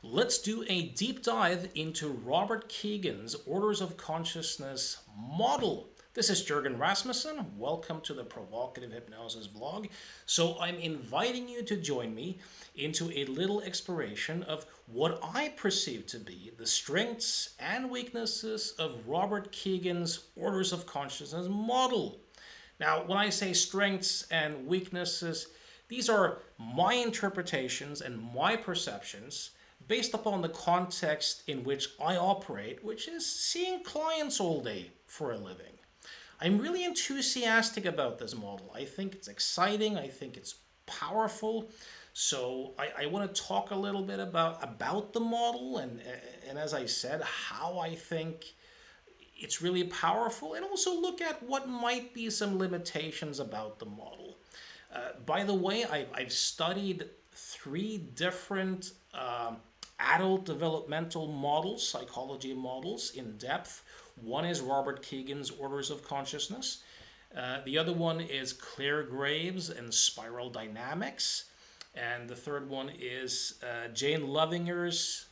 Let's do a deep dive into Robert Kegan's Orders of Consciousness model. This is Jürgen Rasmussen. Welcome to the Provocative Hypnosis vlog. So I'm inviting you to join me into a little exploration of what I perceive to be the strengths and weaknesses of Robert Kegan's Orders of Consciousness model. Now, when I say strengths and weaknesses, these are my interpretations and my perceptions based upon the context in which I operate, which is seeing clients all day for a living. I'm really enthusiastic about this model. I think it's exciting. I think it's powerful. So I want to talk a little bit about the model and as I said, how I think it's really powerful, and also look at what might be some limitations about the model. By the way, I've studied three different adult developmental models, psychology models, in depth. One is Robert Kegan's Orders of Consciousness. The other one is Clare and Spiral Dynamics. And the third one is Jane Loevinger's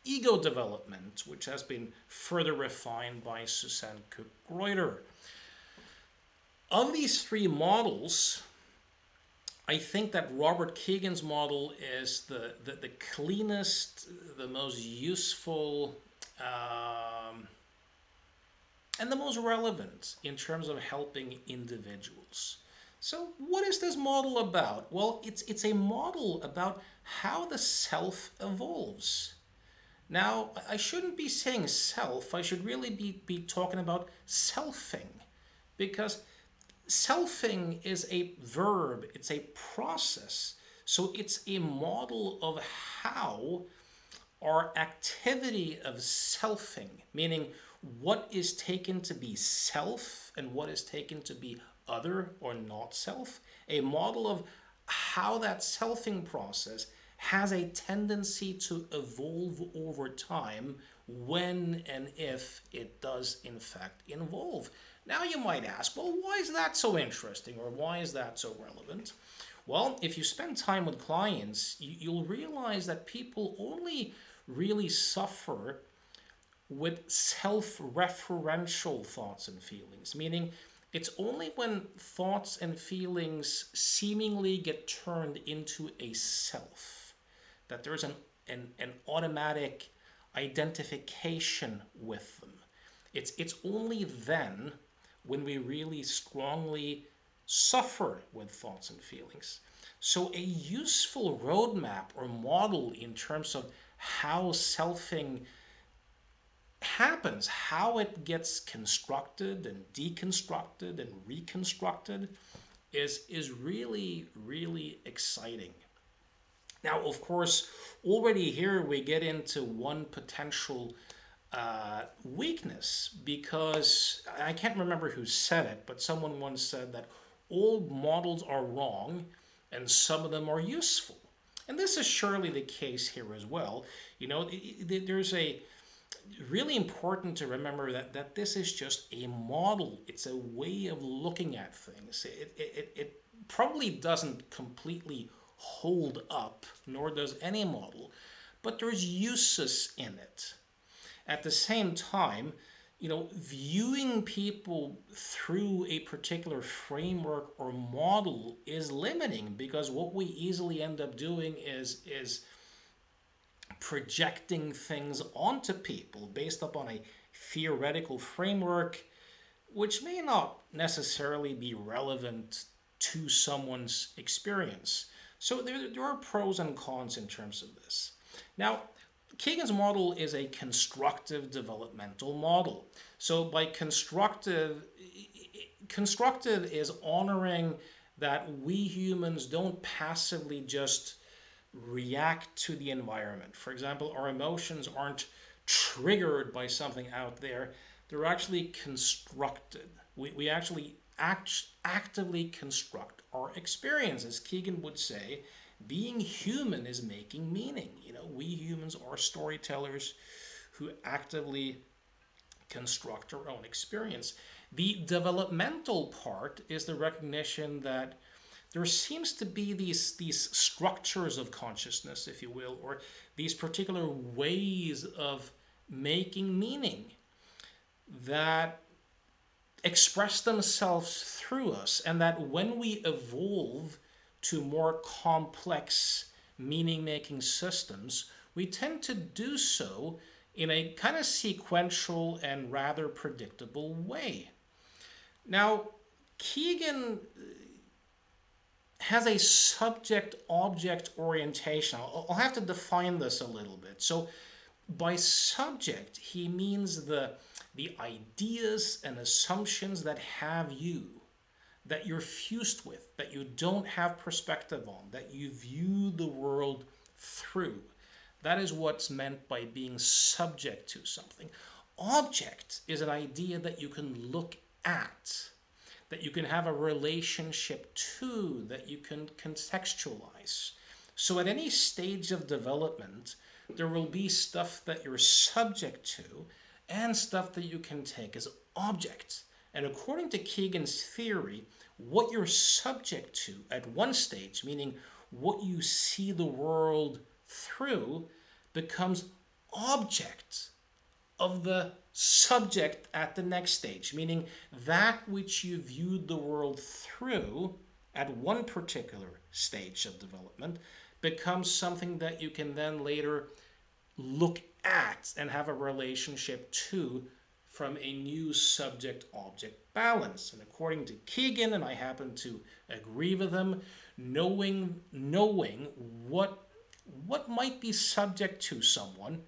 Ego Development, which has been further refined by Susanne Greuter. Of these three models, I think that Robert Kegan's model is the cleanest, the most useful, and the most relevant in terms of helping individuals. So what is this model about? Well, it's a model about how the self evolves. Now, I shouldn't be saying self, I should really be talking about selfing, because selfing is a verb, it's a process. So it's a model of how our activity of selfing, meaning what is taken to be self and what is taken to be other or not self, a model of how that selfing process has a tendency to evolve over time when and if it does in fact evolve. Now you might ask, well, why is that so interesting, or why is that so relevant? Well, if you spend time with clients, you'll realize that people only really suffer with self-referential thoughts and feelings, meaning it's only when thoughts and feelings seemingly get turned into a self that there's an automatic identification with them. It's only then when we really strongly suffer with thoughts and feelings. So a useful roadmap or model in terms of how selfing happens, how it gets constructed and deconstructed and reconstructed is really, really exciting. Now, of course, already here we get into one potential weakness, because I can't remember who said it, but someone once said that all models are wrong and some of them are useful. And this is surely the case here as well. You know, there's a really important to remember that this is just a model. It's a way of looking at things. It probably doesn't completely hold up, nor does any model, but there's uses in it. At the same time, you know, viewing people through a particular framework or model is limiting, because what we easily end up doing is projecting things onto people based upon a theoretical framework, which may not necessarily be relevant to someone's experience. So there are pros and cons in terms of this. Now, Kegan's model is a constructive developmental model. So by constructive is honoring that we humans don't passively just react to the environment. For example, our emotions aren't triggered by something out there. They're actually constructed. We actually actively construct our experiences. Kegan would say, being human is making meaning. You know, we humans are storytellers who actively construct our own experience. The developmental part is the recognition that there seems to be these structures of consciousness, if you will, or these particular ways of making meaning that express themselves through us, and that when we evolve to more complex meaning making systems, we tend to do so in a kind of sequential and rather predictable way. Now, Kegan has a subject-object orientation. I'll have to define this a little bit. So by subject, he means the ideas and assumptions that have you, that you're fused with, that you don't have perspective on, that you view the world through. That is what's meant by being subject to something. Object is an idea that you can look at, that you can have a relationship to, that you can contextualize. So at any stage of development, there will be stuff that you're subject to and stuff that you can take as objects. And according to Kegan's theory, what you're subject to at one stage, meaning what you see the world through, becomes object of the subject at the next stage, meaning that which you viewed the world through at one particular stage of development becomes something that you can then later look at and have a relationship to from a new subject-object balance. And according to Kegan, and I happen to agree with him, knowing what might be subject to someone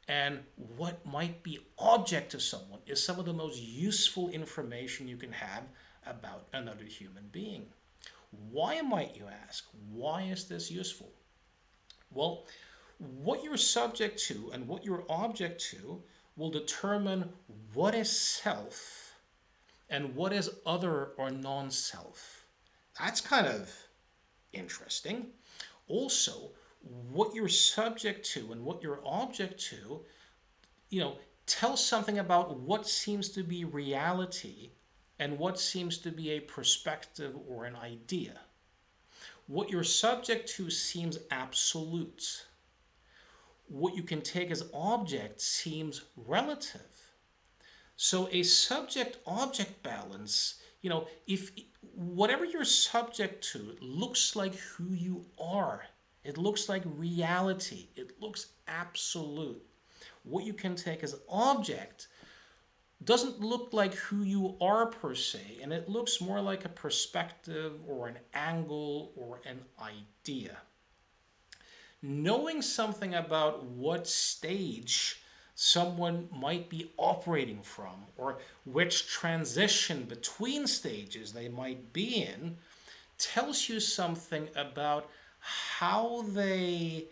and what might be object to someone is some of the most useful information you can have about another human being. Why, might you ask? Why is this useful? Well, what you're subject to and what you're object to will determine what is self and what is other or non-self. That's kind of interesting. Also, what you're subject to and what you're object to, tells something about what seems to be reality and what seems to be a perspective or an idea. What you're subject to seems absolute. What you can take as object seems relative. So a subject-object balance, if whatever you're subject to looks like who you are, it looks like reality, it looks absolute. What you can take as object doesn't look like who you are per se, and it looks more like a perspective or an angle or an idea. Knowing something about what stage someone might be operating from or which transition between stages they might be in tells you something about how they,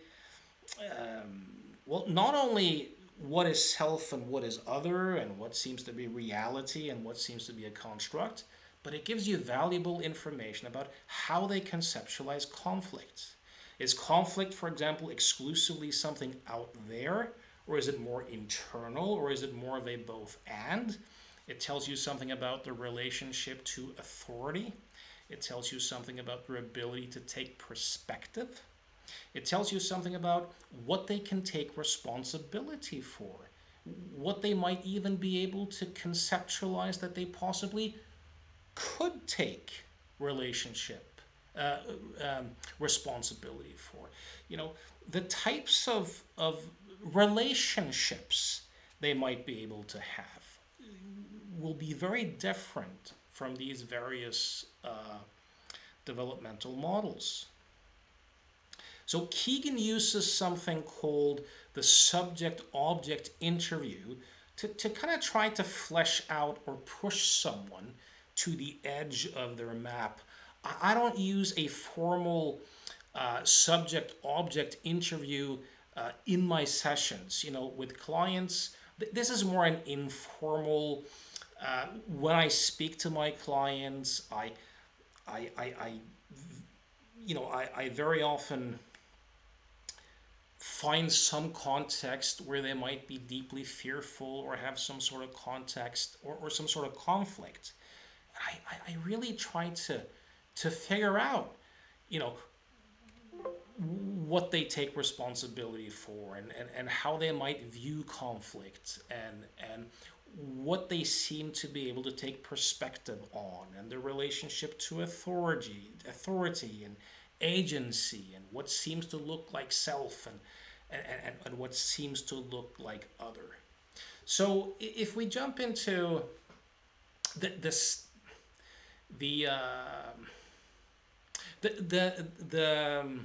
not only what is self and what is other and what seems to be reality and what seems to be a construct, but it gives you valuable information about how they conceptualize conflict. Is conflict, for example, exclusively something out there, or is it more internal, or is it more of a both and? It tells you something about the relationship to authority. It tells you something about their ability to take perspective. It tells you something about what they can take responsibility for, what they might even be able to conceptualize that they possibly could take responsibility for. The types of relationships they might be able to have will be very different from these various developmental models. So Kegan uses something called the subject-object interview to kind of try to flesh out or push someone to the edge of their map. I don't use a formal subject-object interview in my sessions, with clients. This is more an informal. When I speak to my clients, I very often find some context where they might be deeply fearful or have some sort of context or some sort of conflict. I really try to to figure out, you know, what they take responsibility for, and how they might view conflict, and what they seem to be able to take perspective on, and their relationship to authority and agency, and what seems to look like self, and what seems to look like other. So if we jump into this the the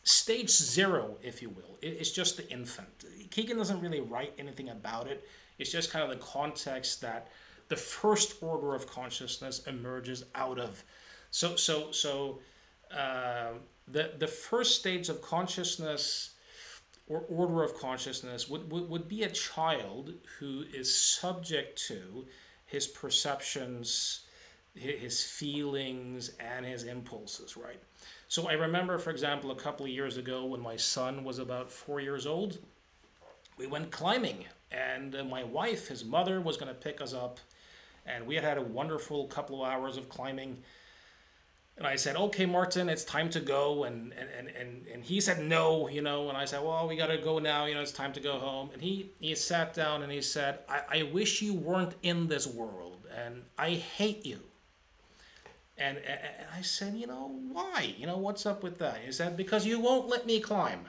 stage zero, if you will, is just the infant. Kegan doesn't really write anything about it. It's just kind of the context that the first order of consciousness emerges out of. The first stage of consciousness or order of consciousness would be a child who is subject to his perceptions, his feelings, and his impulses, right? So I remember, for example, a couple of years ago when my son was about 4 years old, we went climbing, and my wife, his mother, was going to pick us up, and we had had a wonderful couple of hours of climbing. And I said, okay, Martin, it's time to go. And he said, no, and I said, well, we got to go now. It's time to go home. And he sat down and he said, I wish you weren't in this world, and I hate you. And I said, why? What's up with that? He said, because you won't let me climb.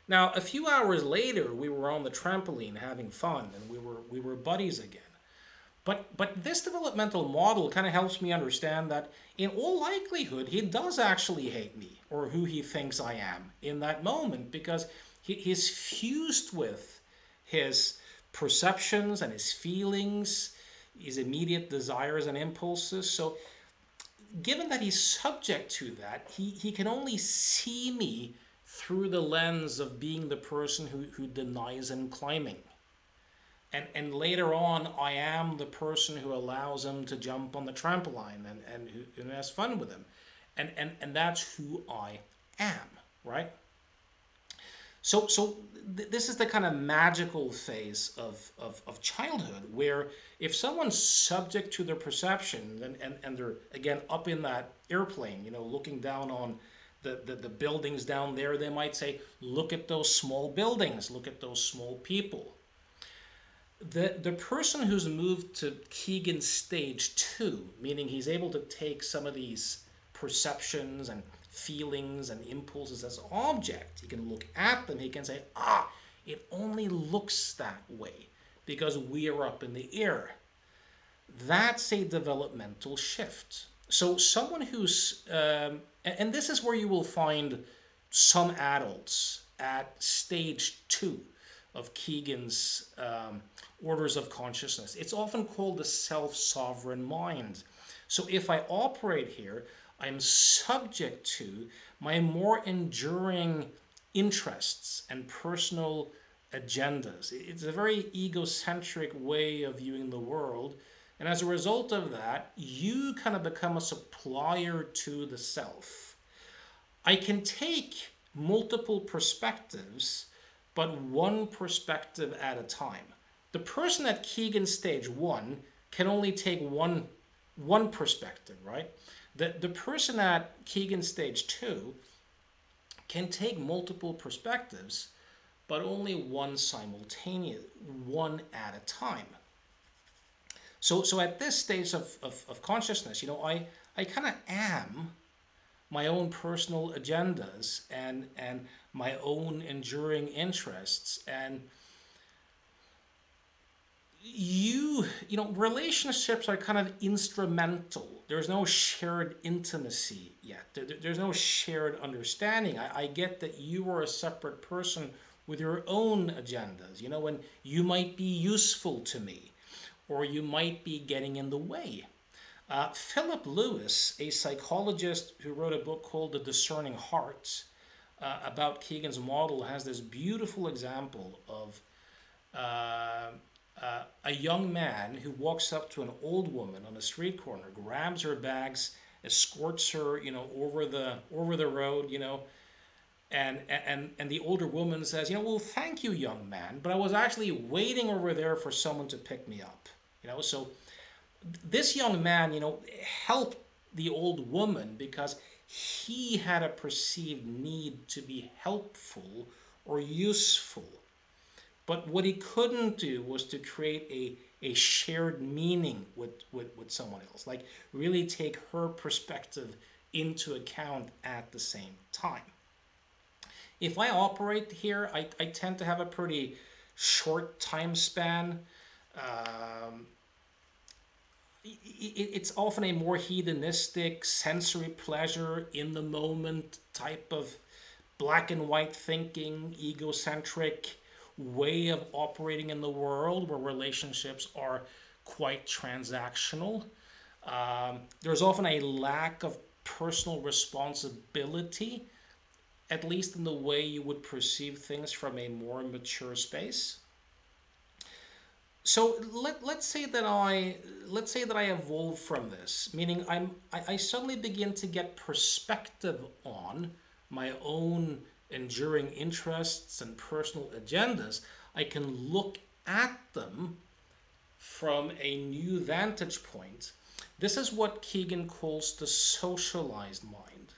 Now, a few hours later, we were on the trampoline having fun, and we were buddies again. But this developmental model kind of helps me understand that in all likelihood, he does actually hate me, or who he thinks I am in that moment, because he's fused with his perceptions and his feelings, his immediate desires and impulses. So given that he's subject to that, he can only see me through the lens of being the person who denies him climbing. And later on, I am the person who allows him to jump on the trampoline and who has fun with him. And that's who I am, right? So this is the kind of magical phase of childhood, where if someone's subject to their perception and they're, again, up in that airplane, looking down on the buildings down there, they might say, look at those small buildings, look at those small people. The person who's moved to Kegan stage 2, meaning he's able to take some of these perceptions and feelings and impulses as object, he can look at them, he can say, it only looks that way because we are up in the air. That's a developmental shift. So someone who's, and this is where you will find some adults at stage 2 of Kegan's orders of consciousness. It's often called the self-sovereign mind. So if I operate here, I'm subject to my more enduring interests and personal agendas. It's a very egocentric way of viewing the world. And as a result of that, you kind of become a supplier to the self. I can take multiple perspectives, but one perspective at a time. The person at Kegan stage 1 can only take one perspective, right? The person at Kegan stage 2 can take multiple perspectives, but only one simultaneous, one at a time. So at this stage of consciousness, I kind of am my own personal agendas and my own enduring interests, and relationships are kind of instrumental. There's no shared intimacy yet. There's no shared understanding. I get that you are a separate person with your own agendas, and you might be useful to me, or you might be getting in the way. Philip Lewis, a psychologist who wrote a book called The Discerning Heart, about Kegan's model, has this beautiful example of a young man who walks up to an old woman on a street corner, grabs her bags, escorts her, over the road, and the older woman says, well, thank you, young man, but I was actually waiting over there for someone to pick me up, So This young man, helped the old woman because he had a perceived need to be helpful or useful. But what he couldn't do was to create a shared meaning with someone else, like really take her perspective into account at the same time. If I operate here, I tend to have a pretty short time span. Um, it's often a more hedonistic, sensory pleasure, in the moment type of black and white thinking, egocentric way of operating in the world where relationships are quite transactional. There's often a lack of personal responsibility, at least in the way you would perceive things from a more mature space. So let's say that I evolve from this, meaning I suddenly begin to get perspective on my own enduring interests and personal agendas. I can look at them from a new vantage point. This is what Kegan calls the socialized mind.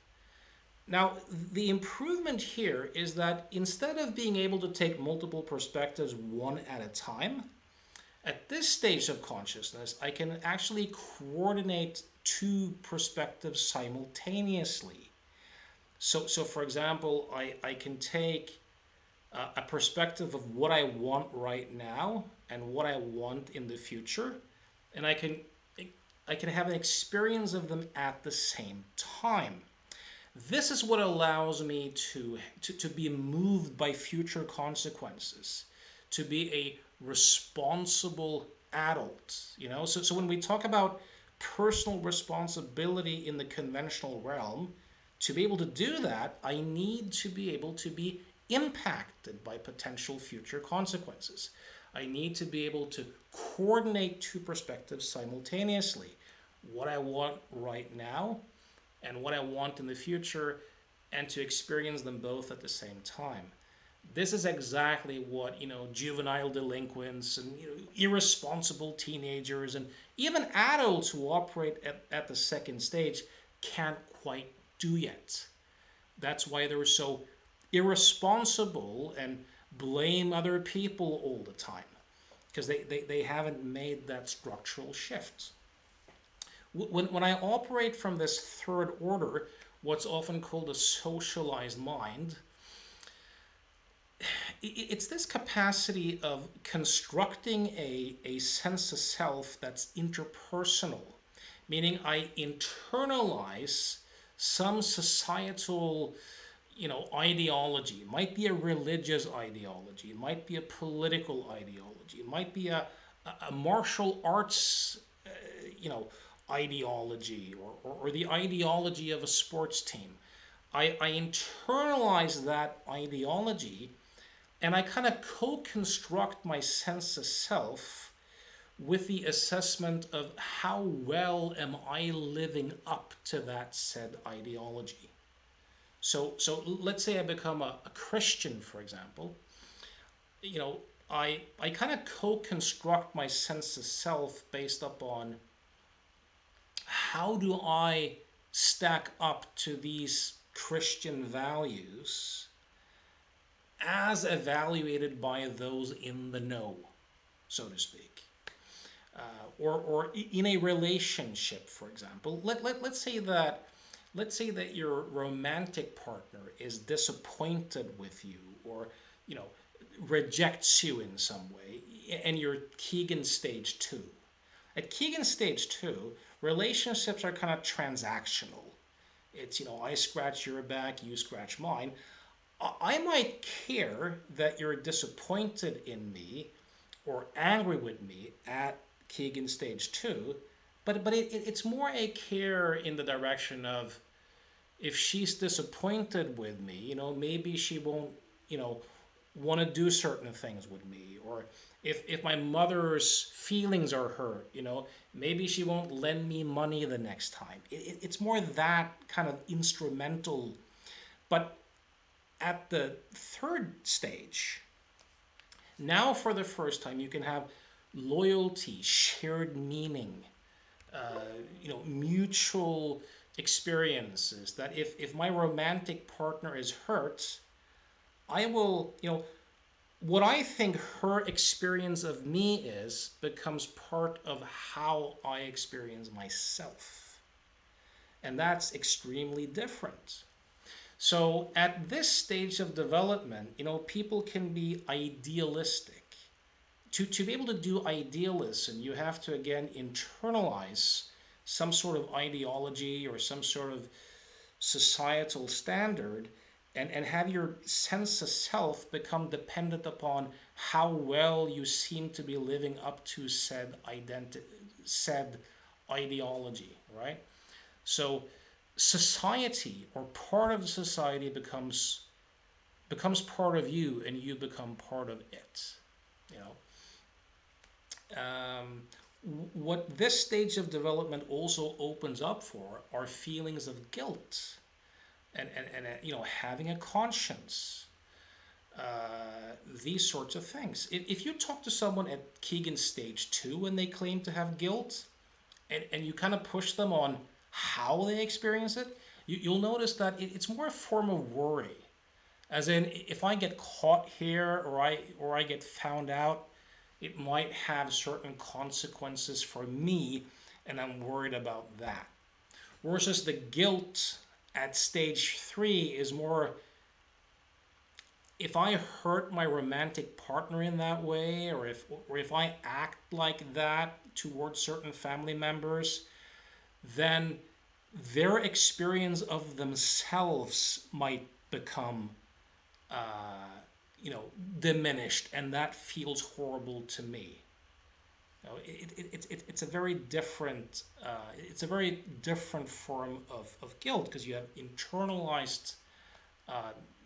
Now, the improvement here is that instead of being able to take multiple perspectives one at a time, at this stage of consciousness, I can actually coordinate two perspectives simultaneously. So for example, I can take a perspective of what I want right now and what I want in the future, and I can have an experience of them at the same time. This is what allows me to be moved by future consequences, to be a responsible adult. So when we talk about personal responsibility in the conventional realm, to be able to do that, I need to be able to be impacted by potential future consequences. I need to be able to coordinate two perspectives simultaneously: what I want right now and what I want in the future, and to experience them both at the same time. This is exactly what juvenile delinquents and irresponsible teenagers and even adults who operate at the second stage can't quite do yet. That's why they're so irresponsible and blame other people all the time, because they haven't made that structural shift. When I operate from this third order, what's often called a socialized mind, it's this capacity of constructing a sense of self that's interpersonal, meaning I internalize some societal ideology. It might be a religious ideology, it might be a political ideology, it might be a martial arts you know ideology, or the ideology of a sports team. I internalize that ideology, and I kind of co-construct my sense of self with the assessment of how well am I living up to that said ideology. So let's say I become a Christian, for example. I kind of co-construct my sense of self based upon how do I stack up to these Christian values as evaluated by those in the know, so to speak. Or in a relationship, for example, let's say that your romantic partner is disappointed with you, or you know rejects you in some way, and you're Kegan stage 2. At Kegan stage 2, relationships are kind of transactional. It's, I scratch your back, you scratch mine. I might care that you're disappointed in me or angry with me at Kegan stage 2, but it's more a care in the direction of, if she's disappointed with me, maybe she won't, you know, want to do certain things with me. Or if my mother's feelings are hurt, maybe she won't lend me money the next time. It's more that kind of instrumental. But at the third stage, now for the first time, you can have loyalty, shared meaning, mutual experiences. That if my romantic partner is hurt, I will, what I think her experience of me is becomes part of how I experience myself. And that's extremely different. So at this stage of development, people can be idealistic. To be able to do idealism, you have to again internalize some sort of ideology or some sort of societal standard, and have your sense of self become dependent upon how well you seem to be living up to said ideology, right? So society or part of the society becomes part of you, and you become part of it. You know, what this stage of development also opens up for are feelings of guilt and having a conscience, these sorts of things. If you talk to someone at Kegan stage 2 and they claim to have guilt, and you kind of push them on how they experience it, you'll notice that it's more a form of worry. As in, if I get caught here, or I get found out, it might have certain consequences for me, and I'm worried about that. Versus the guilt at stage 3 is more, if I hurt my romantic partner in that way, or if I act like that towards certain family members, then their experience of themselves might become diminished, and that feels horrible to me. It's a very different form of guilt, because you have internalized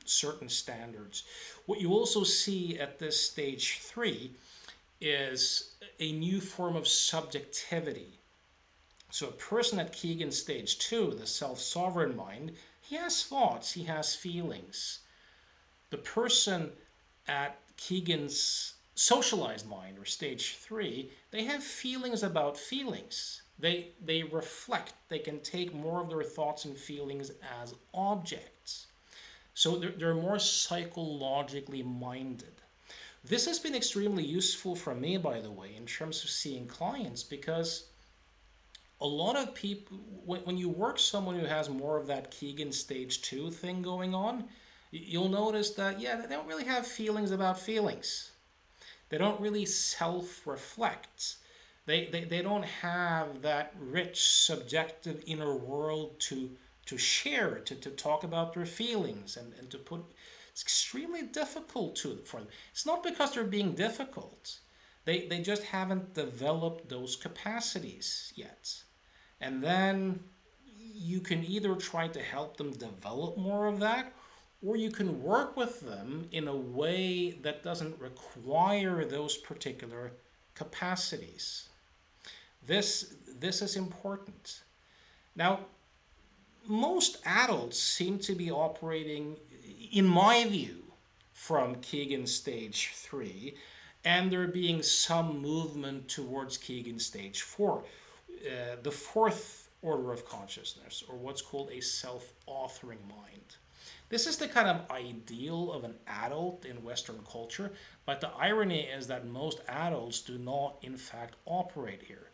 certain standards. What you also see at this stage 3 is a new form of subjectivity. So a person at Kegan stage 2, the self-sovereign mind, he has thoughts, he has feelings. The person at Kegan's socialized mind, or stage 3, they have feelings about feelings. They reflect, they can take more of their thoughts and feelings as objects. So they're more psychologically minded. This has been extremely useful for me, by the way, in terms of seeing clients, because a lot of people, when you work someone who has more of that Kegan stage 2 thing going on, you'll notice that, yeah, they don't really have feelings about feelings. They don't really self-reflect. They don't have that rich subjective inner world to share, to talk about their feelings, and to put. It's extremely difficult for them. It's not because they're being difficult. They just haven't developed those capacities yet. And then you can either try to help them develop more of that, or you can work with them in a way that doesn't require those particular capacities. This is important. Now, most adults seem to be operating, in my view, from Kegan stage 3, and there being some movement towards Kegan stage 4, the fourth order of consciousness, or what's called a self-authoring mind. This is the kind of ideal of an adult in Western culture, but the irony is that most adults do not, in fact, operate here.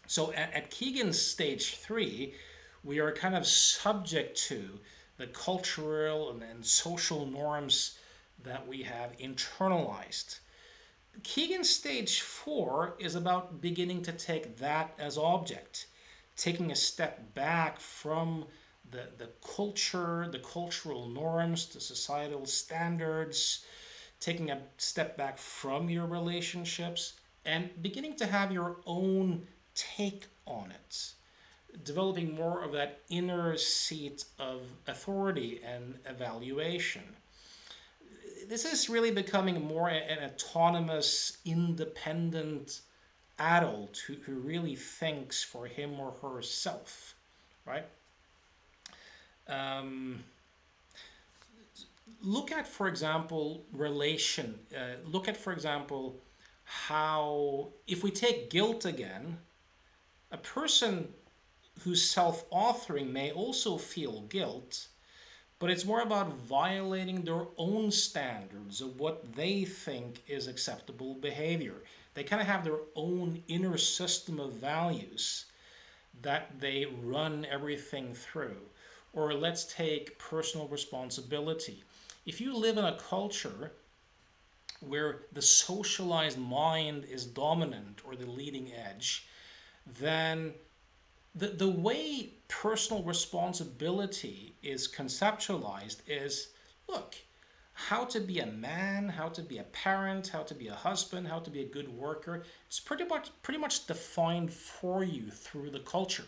So at Kegan's stage 3, we are kind of subject to the cultural and social norms that we have internalized. Kegan stage 4 is about beginning to take that as object, taking a step back from the culture, the cultural norms, the societal standards, taking a step back from your relationships, and beginning to have your own take on it, developing more of that inner seat of authority and evaluation. This is really becoming more an autonomous, independent adult who really thinks for him or herself, right? Um, Look at, for example, look at, for example, how, if we take guilt again, A person who's self-authoring may also feel guilt, but it's more about violating their own standards of what they think is acceptable behavior. They kind of have their own inner system of values that they run everything through. Or let's take personal responsibility. If you live in a culture where the socialized mind is dominant or the leading edge, then the way personal responsibility is conceptualized is, look, how to be a man, how to be a parent, how to be a husband, how to be a good worker. It's pretty much defined for you through the culture.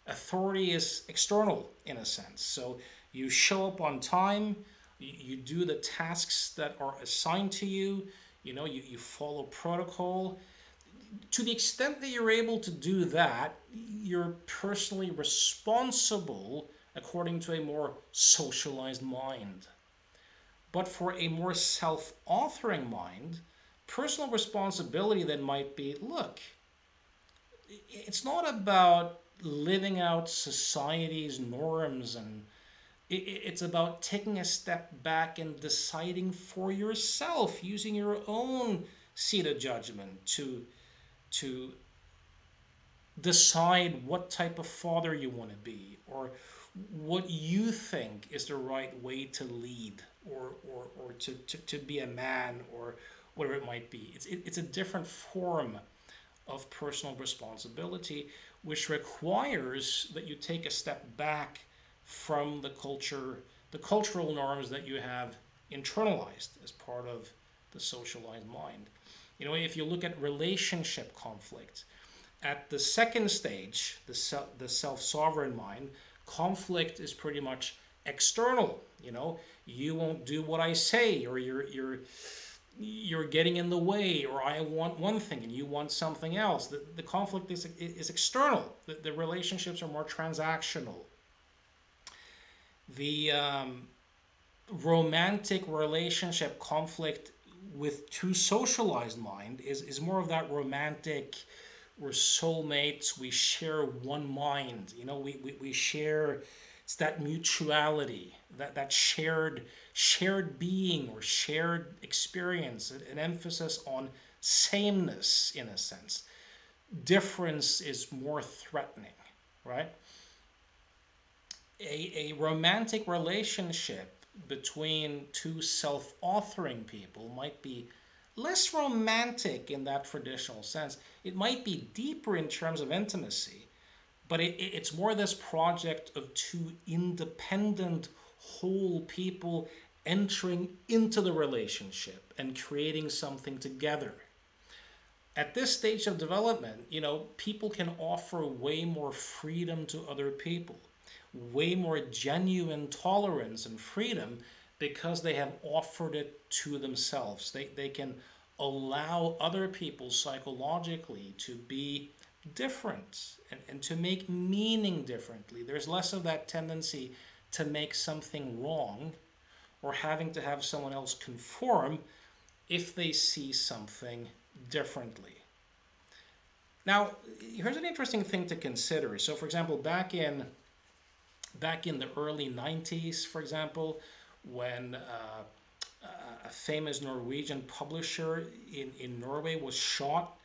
Authority is external in a sense. So you show up on time, you do the tasks that are assigned to you, you follow protocol. To the extent that you're able to do that, you're personally responsible according to a more socialized mind. But for a more self authoring mind, personal responsibility then might be, look, it's not about living out society's norms, and it's about taking a step back and deciding for yourself, using your own seat of judgment to decide what type of father you want to be, or what you think is the right way to lead, or to be a man, or whatever it might be. It's a different form of personal responsibility, which requires that you take a step back from the cultural norms that you have internalized as part of the socialized mind. If you look at relationship conflict, at the second stage, the self-sovereign mind, conflict is pretty much external. You won't do what I say, or you're getting in the way, or I want one thing and you want something else. The conflict is external. The relationships are more transactional. The romantic relationship conflict with too socialized mind is more of that romantic, we're soulmates, we share one mind, we share, it's that mutuality, that shared being or shared experience, an emphasis on sameness in a sense. Difference is more threatening, right? A romantic relationship between two self-authoring people might be less romantic in that traditional sense. It might be deeper in terms of intimacy, but it's more this project of two independent whole people entering into the relationship and creating something together. At this stage of development, people can offer way more freedom to other people, way more genuine tolerance and freedom, because they have offered it to themselves. They can allow other people psychologically to be different, and to make meaning differently. There's less of that tendency to make something wrong, or having to have someone else conform if they see something differently. Now, here's an interesting thing to consider. So, for example, back in the early 90s, for example, when a famous Norwegian publisher in Norway was shot.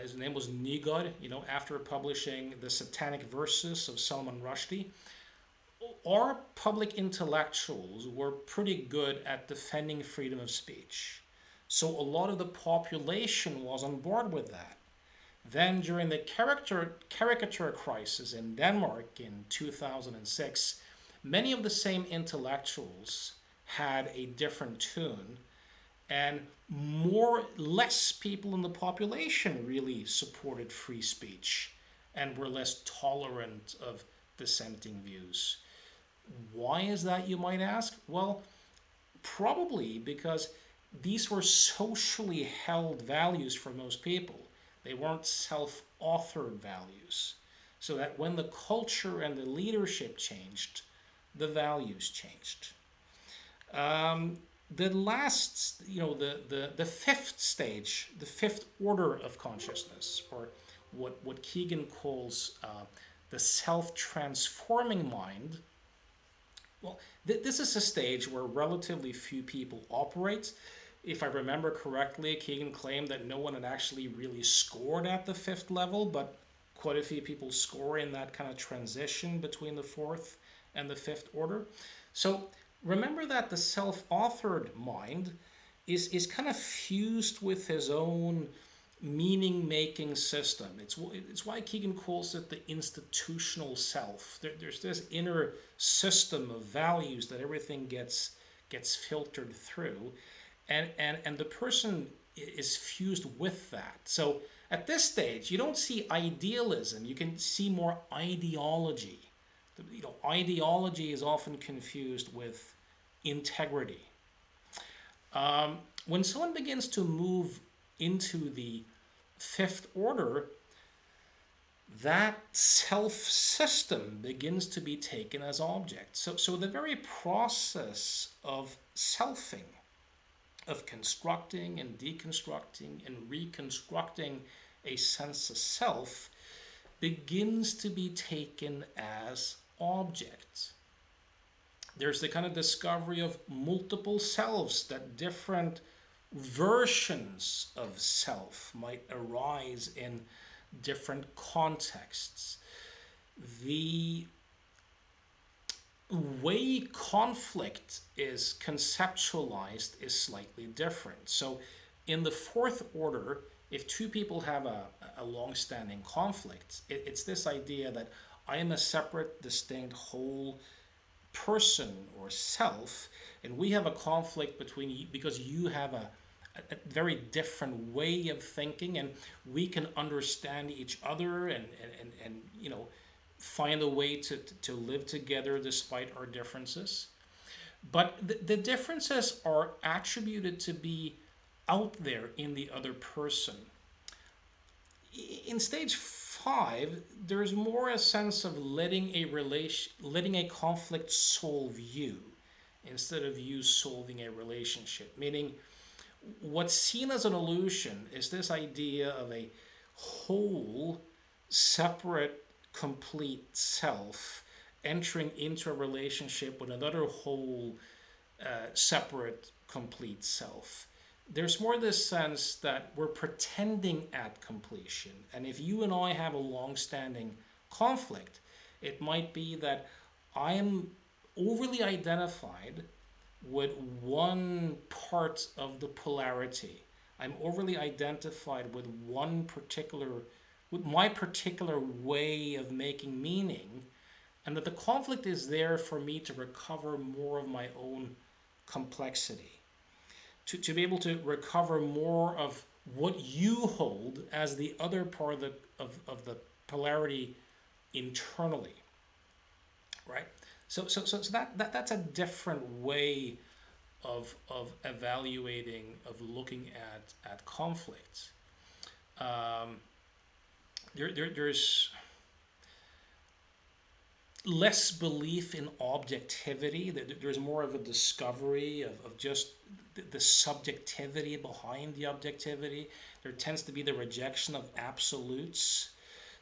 His name was Nygard, after publishing the Satanic Verses of Salman Rushdie. Our public intellectuals were pretty good at defending freedom of speech. So a lot of the population was on board with that. Then, during the caricature crisis in Denmark in 2006, many of the same intellectuals had a different tune, and less people in the population really supported free speech and were less tolerant of dissenting views. Why is that, you might ask? Well, probably because these were socially held values for most people. They weren't self-authored values. So that when the culture and the leadership changed, the values changed. The fifth stage, the fifth order of consciousness, or what Kegan calls the self-transforming mind. Well, this is a stage where relatively few people operate. If I remember correctly, Kegan claimed that no one had actually really scored at the fifth level, but quite a few people score in that kind of transition between the fourth and the fifth order. So remember that the self-authored mind is kind of fused with his own meaning-making system. It's why Kegan calls it the institutional self. There's this inner system of values that everything gets filtered through, and the person is fused with that. So at this stage, you don't see idealism. You can see more ideology. Ideology is often confused with integrity. When someone begins to move into the fifth order, that self system begins to be taken as object. So the very process of selfing, of constructing and deconstructing and reconstructing a sense of self, begins to be taken as object. There's the kind of discovery of multiple selves, that different versions of self might arise in different contexts. The way conflict is conceptualized is slightly different. So, in the fourth order, if two people have a long-standing conflict, it's this idea that I am a separate, distinct whole person or self, and we have a conflict between you because you have a very different way of thinking, and we can understand each other and find a way to live together despite our differences. But the differences are attributed to be out there in the other person. In stage five, there's more a sense of letting a conflict solve you instead of you solving a relationship. Meaning, what's seen as an illusion is this idea of a whole, separate, complete self entering into a relationship with another whole, separate, complete self. There's more this sense that we're pretending at completion. And if you and I have a long-standing conflict, it might be that I am overly identified with one part of the polarity. I'm overly identified with with my particular way of making meaning, and that the conflict is there for me to recover more of my own complexity, to be able to recover more of what you hold as the other part of the polarity internally, right? So that's a different way of evaluating, of looking at conflicts. There's less belief in objectivity. There's more of a discovery of just the subjectivity behind the objectivity. There tends to be the rejection of absolutes.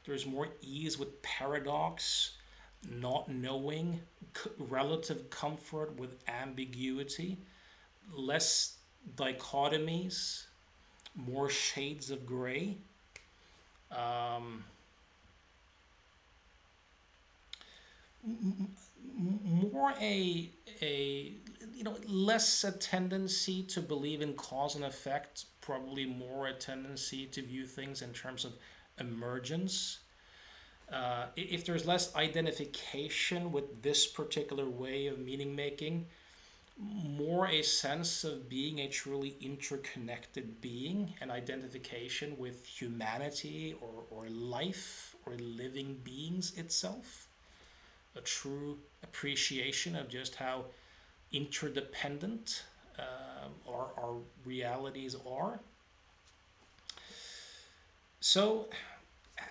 There's more ease with paradox, not knowing, relative comfort with ambiguity, less dichotomies, more shades of gray. Um, More a less a tendency to believe in cause and effect, probably more a tendency to view things in terms of emergence. If there's less identification with this particular way of meaning making, more a sense of being a truly interconnected being, and identification with humanity or life or living beings itself, a true appreciation of just how interdependent our realities are. So,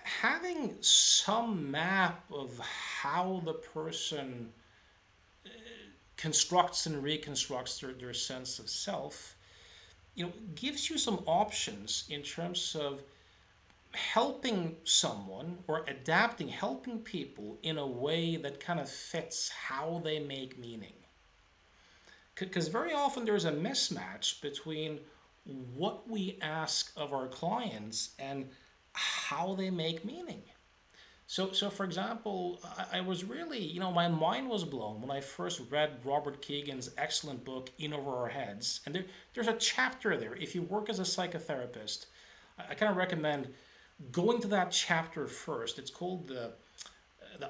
having some map of how the person constructs and reconstructs their sense of self, gives you some options in terms of helping someone or adapting, helping people in a way that kind of fits how they make meaning. Because very often there's a mismatch between what we ask of our clients and how they make meaning. So for example, I was really, my mind was blown when I first read Robert Kegan's excellent book, In Over Our Heads. And there's a chapter there. If you work as a psychotherapist, I kind of recommend going to that chapter first. It's called the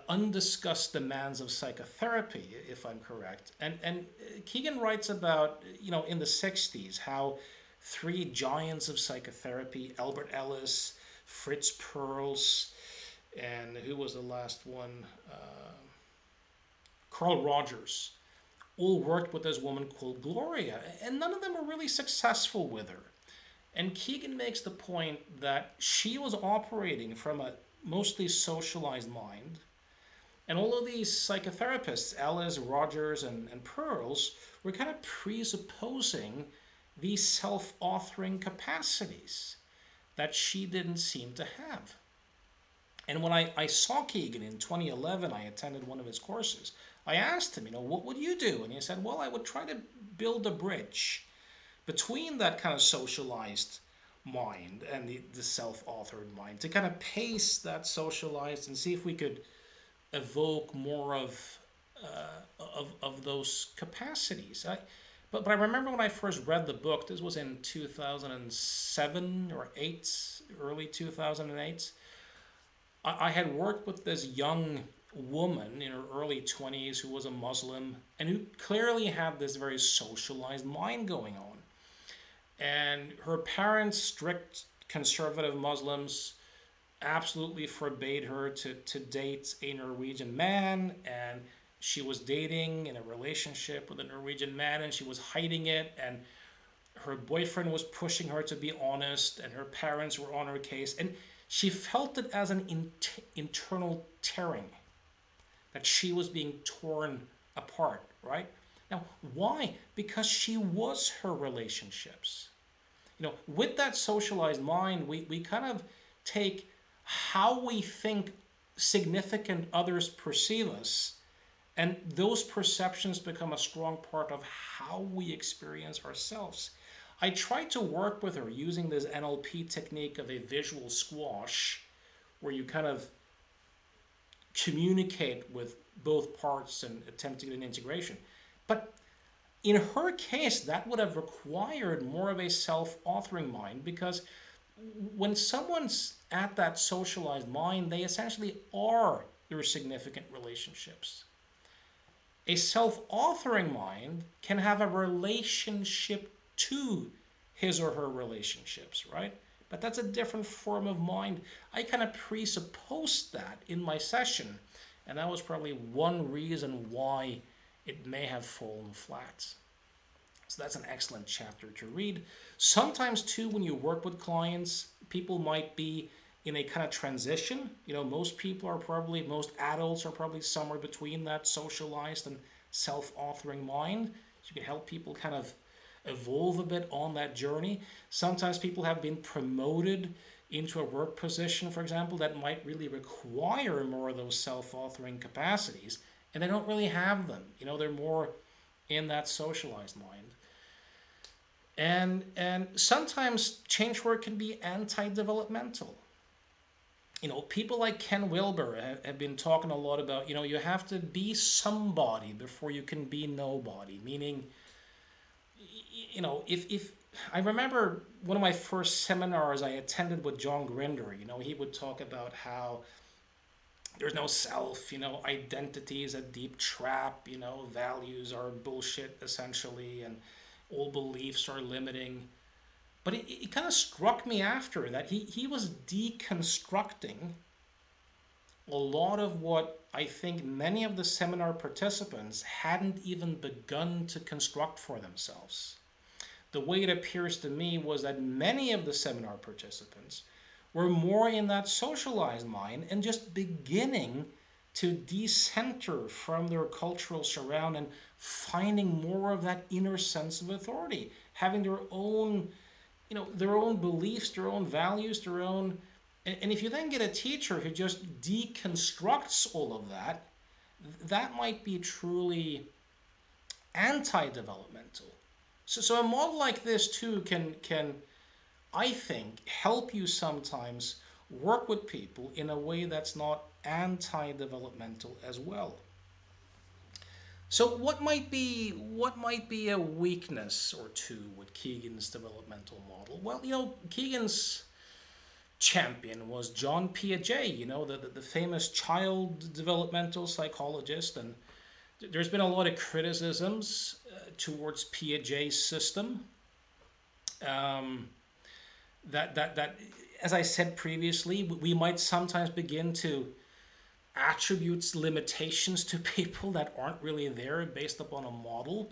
undiscussed demands of psychotherapy, if I'm correct. And Kegan writes about, in the 60s, how three giants of psychotherapy, Albert Ellis, Fritz Perls, and who was the last one? Carl Rogers, all worked with this woman called Gloria, and none of them were really successful with her. And Kegan makes the point that she was operating from a mostly socialized mind. And all of these psychotherapists, Ellis, Rogers, and Pearls, were kind of presupposing these self authoring capacities that she didn't seem to have. And when I saw Kegan in 2011, I attended one of his courses. I asked him, what would you do? And he said, well, I would try to build a bridge between that kind of socialized mind and the self-authored mind to kind of pace that socialized and see if we could evoke more of those capacities. But I remember when I first read the book, this was in 2007 or 8, early 2008. I had worked with this young woman in her early 20s who was a Muslim and who clearly had this very socialized mind going on. And her parents, strict conservative Muslims, absolutely forbade her to date a Norwegian man. And she was dating in a relationship with a Norwegian man and she was hiding it. And her boyfriend was pushing her to be honest, and her parents were on her case. And she felt it as an internal tearing, that she was being torn apart, right? Now, why? Because she was her relationships. With that socialized mind, we kind of take how we think significant others perceive us, and those perceptions become a strong part of how we experience ourselves. I tried to work with her using this NLP technique of a visual squash, where you kind of communicate with both parts and attempt to get an integration. But in her case, that would have required more of a self-authoring mind, because when someone's at that socialized mind, they essentially are their significant relationships. A self-authoring mind can have a relationship to his or her relationships, right? But that's a different form of mind. I kind of presupposed that in my session, and that was probably one reason why it may have fallen flat. So that's an excellent chapter to read. Sometimes too, when you work with clients, people might be in a kind of transition. Most adults are probably somewhere between that socialized and self-authoring mind. So you can help people kind of evolve a bit on that journey. Sometimes people have been promoted into a work position, for example, that might really require more of those self-authoring capacities, and they don't really have them. They're more in that socialized mind. And sometimes change work can be anti-developmental. People like Ken Wilber have been talking a lot about, you have to be somebody before you can be nobody. Meaning, if I remember one of my first seminars I attended with John Grinder, he would talk about how there's no self, identity is a deep trap, values are bullshit essentially, and all beliefs are limiting. But it kind of struck me after that he was deconstructing a lot of what I think many of the seminar participants hadn't even begun to construct for themselves. The way it appears to me was that many of the seminar participants were more in that socialized mind and just beginning to decenter from their cultural surround and finding more of that inner sense of authority, having their own beliefs, their own values, their own And if you then get a teacher who just deconstructs all of that, that might be truly anti-developmental. So a model like this too can I think help you sometimes work with people in a way that's not anti-developmental as well. So what might be a weakness or two with Kegan's developmental model? Well, Kegan's champion was John Piaget, the famous child developmental psychologist, and there's been a lot of criticisms towards Piaget's system. Um, that as I said previously, we might sometimes begin to attribute limitations to people that aren't really there based upon a model.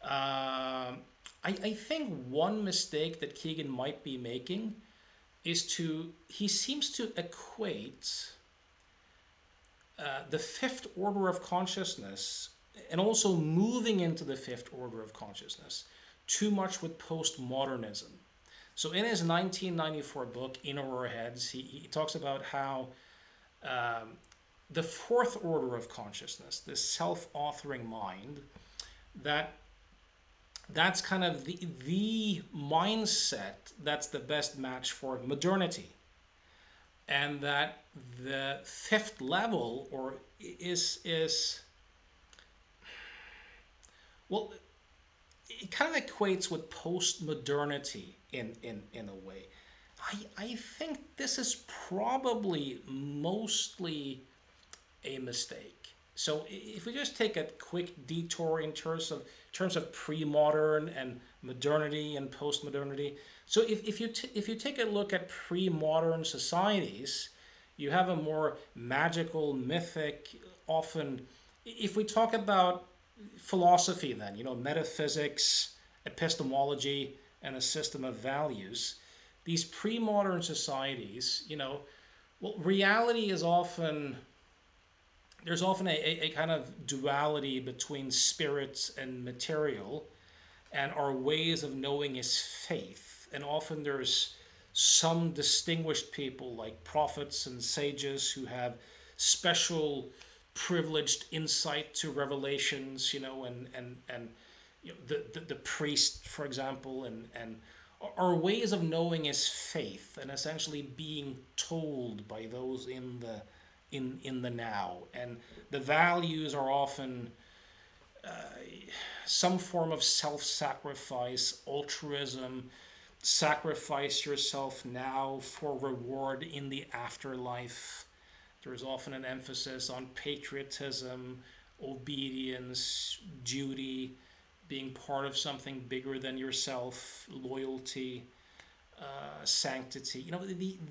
I think one mistake that Kegan might be making is he seems to equate the fifth order of consciousness and also moving into the fifth order of consciousness too much with postmodernism. So in his 1994 book, In Our Heads, he talks about how um, the fourth order of consciousness, this self-authoring mind, that that's kind of the mindset that's the best match for modernity, and that the fifth level or is well, it kind of equates with post-modernity in a way. I think this is probably mostly a mistake. So if we just take a quick detour in terms of pre-modern and modernity and post-modernity. So if you take a look at pre-modern societies, you have a more magical, mythic, often. If we talk about philosophy, then metaphysics, epistemology, and a system of values. These pre-modern societies, well, reality is often there's often a kind of duality between spirit and material, and our ways of knowing is faith. And often there's some distinguished people like prophets and sages who have special privileged insight to revelations, and the priest, for example, and our ways of knowing is faith and essentially being told by those in the now, and the values are often some form of self-sacrifice, altruism, sacrifice yourself now for reward in the afterlife. There's often an emphasis on patriotism, obedience, duty, being part of something bigger than yourself, loyalty, sanctity.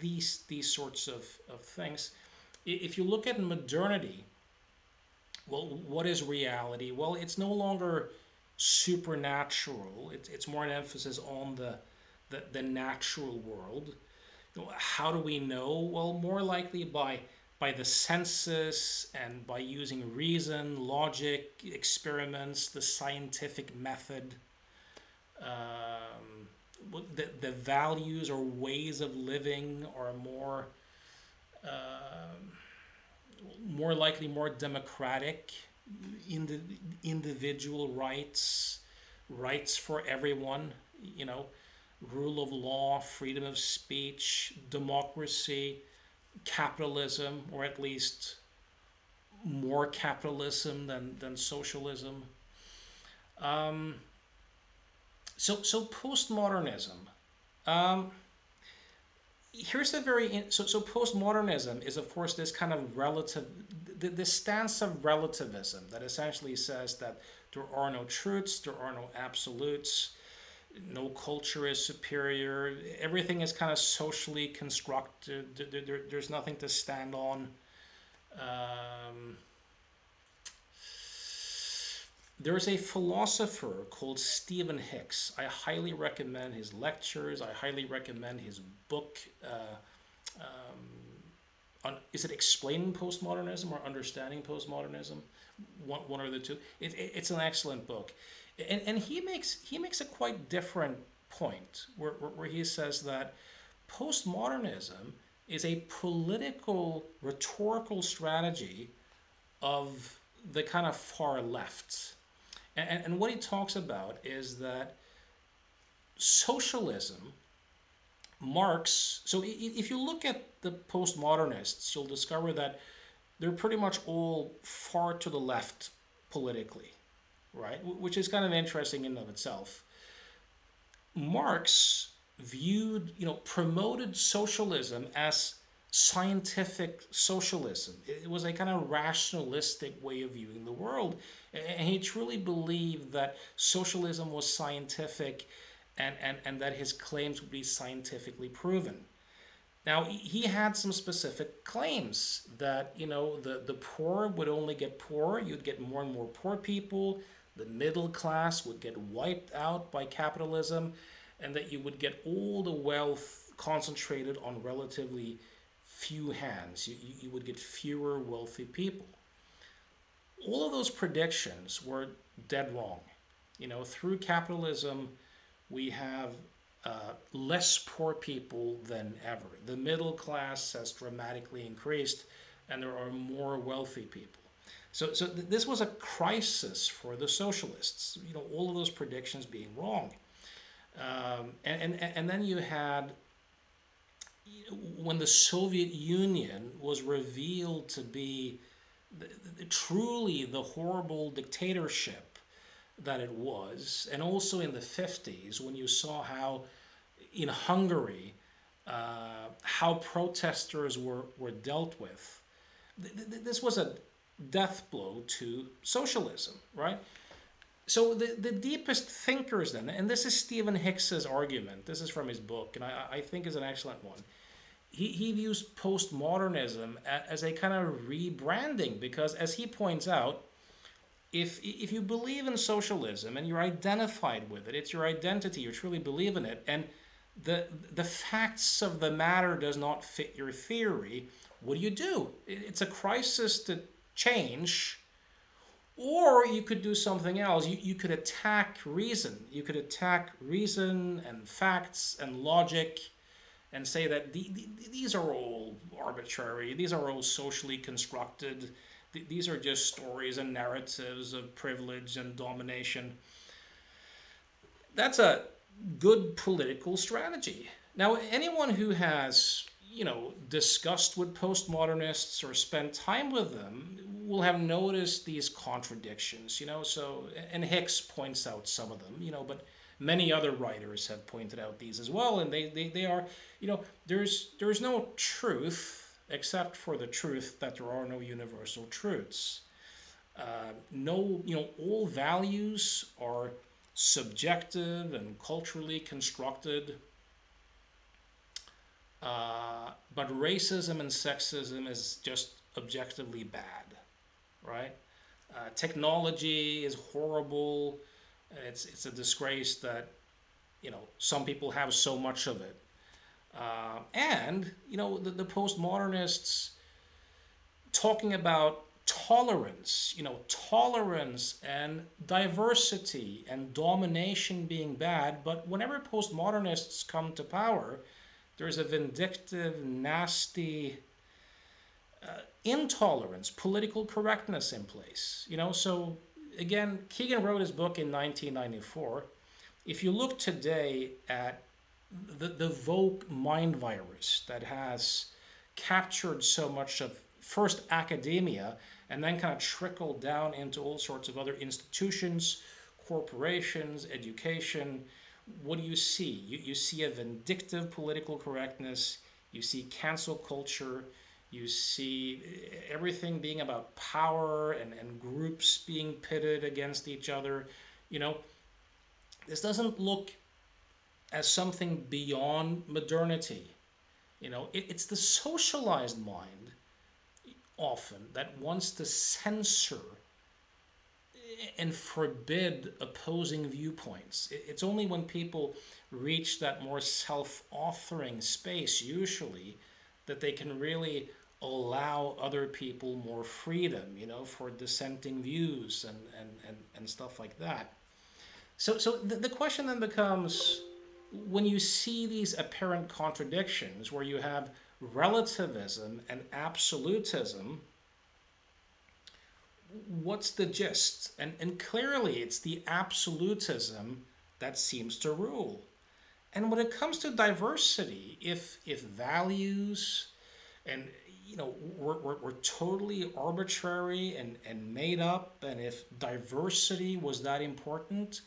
These sorts of things. If you look at modernity, well, what is reality? Well, it's no longer supernatural. It's more an emphasis on the natural world. How do we know? Well, more likely by the senses and by using reason, logic, experiments, the scientific method. The values or ways of living are more likely more democratic, in the individual rights for everyone, rule of law, freedom of speech, democracy, capitalism, or at least more capitalism than socialism. Um, so postmodernism. Um, Here's the so postmodernism is of course this kind of this stance of relativism that essentially says that there are no truths, there are no absolutes, no culture is superior, everything is kind of socially constructed, there's nothing to stand on. um, there's a philosopher called Stpehn Hicks. I highly recommend his lectures. I highly recommend his book. Is it Explaining Postmodernism or Understanding Postmodernism? One or the two. It's an excellent book, and he makes a quite different point where he says that postmodernism is a political, rhetorical strategy of the kind of far left. And what he talks about is that socialism, Marx, so if you look at the postmodernists, you'll discover that they're pretty much all far to the left politically, right? Which is kind of interesting in and of itself. Marx viewed, promoted socialism as scientific socialism. It was a kind of rationalistic way of viewing the world. And he truly believed that socialism was scientific and that his claims would be scientifically proven. Now, he had some specific claims that, the poor would only get poorer, you'd get more and more poor people, the middle class would get wiped out by capitalism, and that you would get all the wealth concentrated on relatively few hands. You would get fewer wealthy people. All of those predictions were dead wrong. Through capitalism, we have less poor people than ever. The middle class has dramatically increased, and there are more wealthy people. So this was a crisis for the socialists. All of those predictions being wrong, and then you had when the Soviet Union was revealed to be truly the horrible dictatorship that it was, and also in the 50s when you saw how in Hungary how protesters were dealt with. This was a death blow to socialism, right? So the deepest thinkers then, and this is Stpehn Hicks's argument, this is from his book, and I think is an excellent one. He views postmodernism as a kind of rebranding because, as he points out, if you believe in socialism and you're identified with it, it's your identity, you truly believe in it, and the facts of the matter does not fit your theory, what do? It's a crisis to change, or you could do something else. You could attack reason. You could attack reason and facts and logic and say that these are all arbitrary, these are all socially constructed, these are just stories and narratives of privilege and domination. That's a good political strategy. Now, anyone who has, discussed with postmodernists or spent time with them will have noticed these contradictions, so, and Hicks points out some of them, but many other writers have pointed out these as well, and they are, there's no truth except for the truth that there are no universal truths. No, all values are subjective and culturally constructed, but racism and sexism is just objectively bad, right? Technology is horrible. It's a disgrace that some people have so much of it, and the postmodernists talking about tolerance, tolerance and diversity and domination being bad. But whenever postmodernists come to power, there's a vindictive, nasty intolerance, political correctness in place. So again, Kegan wrote his book in 1994. If you look today at the woke mind virus that has captured so much of first academia and then kind of trickled down into all sorts of other institutions, corporations, education, what do you see? You see a vindictive political correctness, you see cancel culture, you see everything being about power and groups being pitted against each other. This doesn't look as something beyond modernity. It's the socialized mind often that wants to censor and forbid opposing viewpoints. It's only when people reach that more self-authoring space, usually, that they can really allow other people more freedom, for dissenting views and stuff like that. So the question then becomes, when you see these apparent contradictions where you have relativism and absolutism, what's the gist? And clearly it's the absolutism that seems to rule. And when it comes to diversity, if values and were totally arbitrary and made up, and if diversity was that important,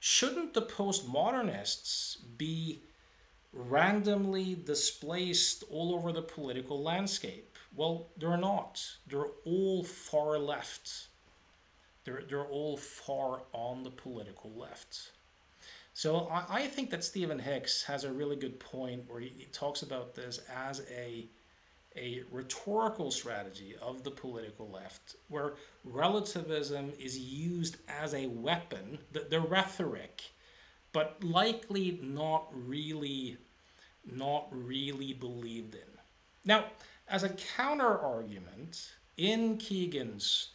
shouldn't the postmodernists be randomly displaced all over the political landscape? Well, they're not. They're all far left. They're all far on the political left. So I think that Stpehn Hicks has a really good point where he talks about this as a rhetorical strategy of the political left, where relativism is used as a weapon, the rhetoric, but likely not really believed in. Now, as a counter argument, in Kegan's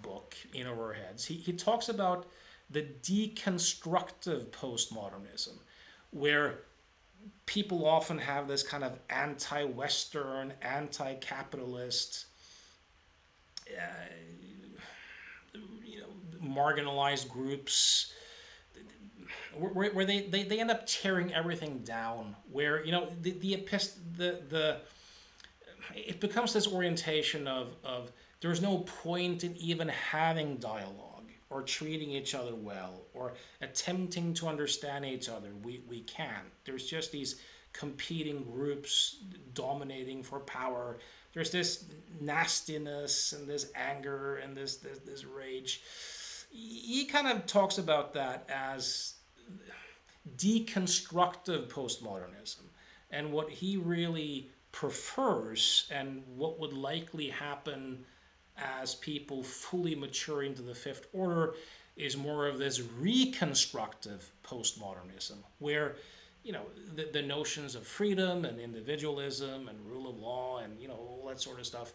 book, In Over Our Heads, he talks about the deconstructive postmodernism, where people often have this kind of anti-Western, anti-capitalist, marginalized groups, where they end up tearing everything down. Where the it becomes this orientation of there's no point in even having dialogue or treating each other well or attempting to understand each other. We can't. There's just these competing groups dominating for power. There's this nastiness and this anger and this rage. He kind of talks about that as deconstructive postmodernism. And what he really prefers and what would likely happen as people fully mature into the fifth order is more of this reconstructive postmodernism, where the notions of freedom and individualism and rule of law and all that sort of stuff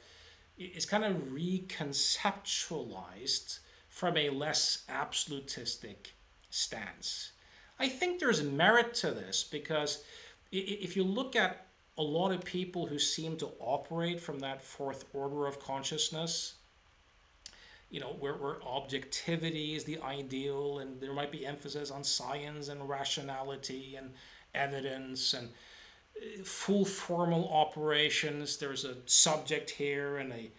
is kind of reconceptualized from a less absolutistic stance. I think there's merit to this because if you look at a lot of people who seem to operate from that fourth order of consciousness, where objectivity is the ideal and there might be emphasis on science and rationality and evidence and full formal operations. There's a subject here and a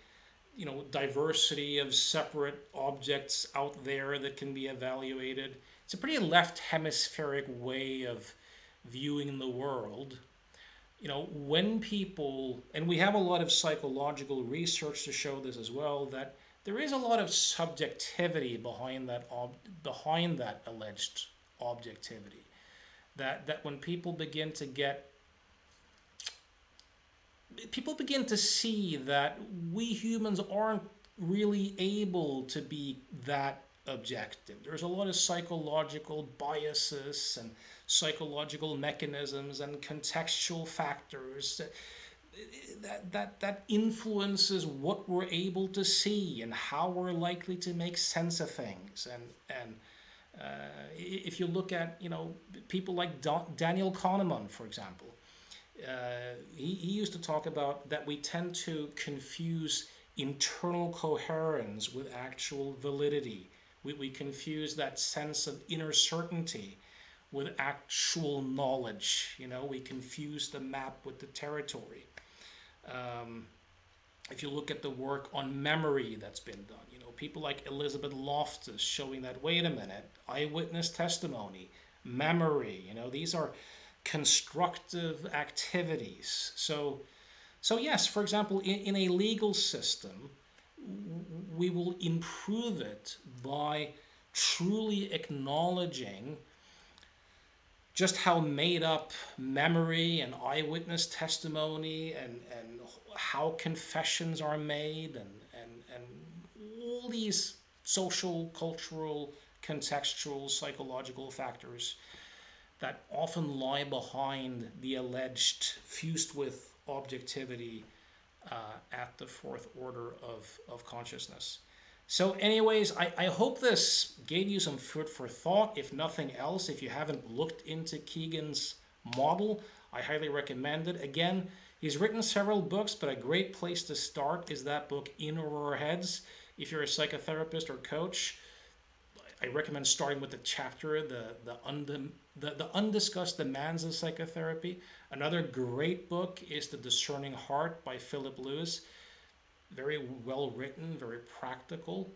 diversity of separate objects out there that can be evaluated. It's a pretty left hemispheric way of viewing the world. When people, and we have a lot of psychological research to show this as well, that there is a lot of subjectivity behind that alleged objectivity. That when people begin to see that we humans aren't really able to be that objective. There's a lot of psychological biases and psychological mechanisms and contextual factors that influences what we're able to see and how we're likely to make sense of things. And if you look at people like Daniel Kahneman, for example, he used to talk about that we tend to confuse internal coherence with actual validity. We confuse that sense of inner certainty with actual knowledge. We confuse the map with the territory. If you look at the work on memory that's been done, people like Elizabeth Loftus showing that, wait a minute, eyewitness testimony, memory, these are constructive activities. So yes, for example, in a legal system, we will improve it by truly acknowledging just how made up memory and eyewitness testimony and how confessions are made and all these social, cultural, contextual, psychological factors that often lie behind the alleged fused with objectivity at the fourth order of consciousness. So anyways, I hope this gave you some food for thought. If nothing else, if you haven't looked into Kegan's model, I highly recommend it. Again, He's written several books, but a great place to start is that book, In Over Our Heads. If you're a psychotherapist or coach, I recommend starting with the chapter, the undiscussed demands of psychotherapy. Another great book is The Discerning Heart by Philip Lewis. Very well written, very practical.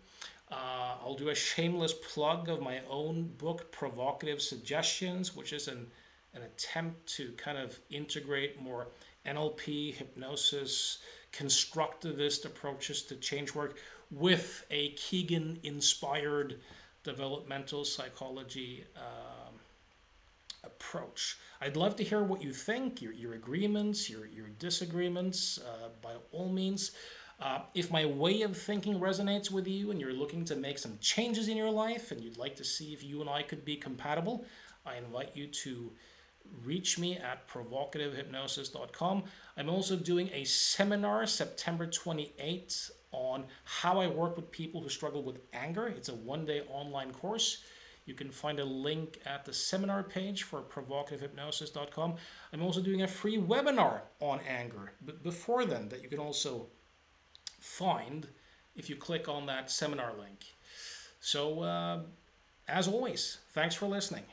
I'll do a shameless plug of my own book, Provocative Suggestions, which is an attempt to kind of integrate more NLP, hypnosis, constructivist approaches to change work with a Kegan inspired developmental psychology approach. I'd love to hear what you think, your agreements, your disagreements, by all means. If my way of thinking resonates with you and you're looking to make some changes in your life and you'd like to see if you and I could be compatible, I invite you to reach me at provocativehypnosis.com. I'm also doing a seminar September 28th on how I work with people who struggle with anger. It's a one-day online course. You can find a link at the seminar page for provocativehypnosis.com. I'm also doing a free webinar on anger, but before then, that you can also find if you click on that seminar link. So, as always, thanks for listening.